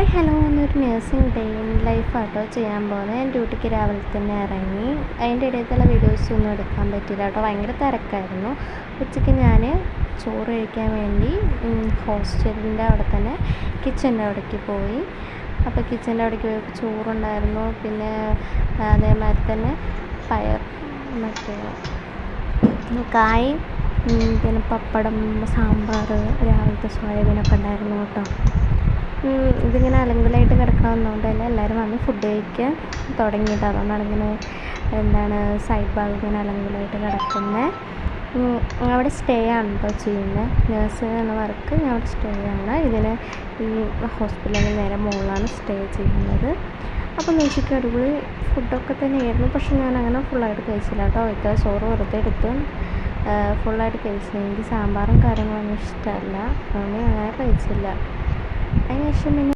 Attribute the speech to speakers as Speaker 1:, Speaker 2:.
Speaker 1: Hi hello എന്നൊരു nursing day in ലൈഫാട്ടോ ചെയ്യാൻ പോകുന്നത്. ഞാൻ ഡ്യൂട്ടിക്ക് രാവിലെ തന്നെ ഇറങ്ങി. അതിൻ്റെ ഇടയിലുള്ള വീഡിയോസൊന്നും എടുക്കാൻ പറ്റില്ല കേട്ടോ, ഭയങ്കര തിരക്കായിരുന്നു. ഉച്ചയ്ക്ക് ഞാൻ ചോറ് കഴിക്കാൻ വേണ്ടി ഹോസ്റ്റലിൻ്റെ അവിടെ തന്നെ കിച്ചൻ്റെ അവിടേക്ക് പോയി. അപ്പോൾ കിച്ചൻ്റെ അവിടേക്ക് പോയപ്പോൾ ചോറുണ്ടായിരുന്നു, പിന്നെ അതേമാതിരി തന്നെ പയർ മറ്റേ കായ്, പിന്നെ പപ്പടം, സാമ്പാർ, രാവിലത്തെ സോയാബീനൊക്കെ ഉണ്ടായിരുന്നു കേട്ടോ. ഇതിങ്ങനെ അലങ്കലായിട്ട് കിടക്കണമെന്നുകൊണ്ട് തന്നെ എല്ലാവരും വന്ന് ഫുഡ് കഴിക്കാൻ തുടങ്ങിയിട്ട്, അതുകൊണ്ടാണ് ഇങ്ങനെ സൈഡ് ഭാഗം ഇങ്ങനെ അലങ്കലായിട്ട് കിടക്കുന്നത്. അവിടെ സ്റ്റേ ആണ് കേട്ടോ ചെയ്യുന്നത്. നേഴ്സിംഗ് എന്ന വർക്ക് ഞാൻ അവിടെ സ്റ്റേ ആണ്. ഈ ഹോസ്പിറ്റലിന് നേരെ മുകളിലാണ് സ്റ്റേ ചെയ്യുന്നത്. അപ്പോൾ മ്യൂസിക് അടിപൊളി ഫുഡൊക്കെ തന്നെയായിരുന്നു. പക്ഷെ ഞാൻ അങ്ങനെ ഫുള്ളായിട്ട് കഴിച്ചില്ല കേട്ടോ. ഇത്ര ചോറ് വെറുതെ എടുത്ത് ഫുള്ളായിട്ട് കഴിച്ചില്ല. എനിക്ക് സാമ്പാറും കാര്യങ്ങളൊന്നും ഇഷ്ടമല്ല, അതുകൊണ്ട് അങ്ങനെ കഴിച്ചില്ല. അതിനുശേഷം പിന്നെ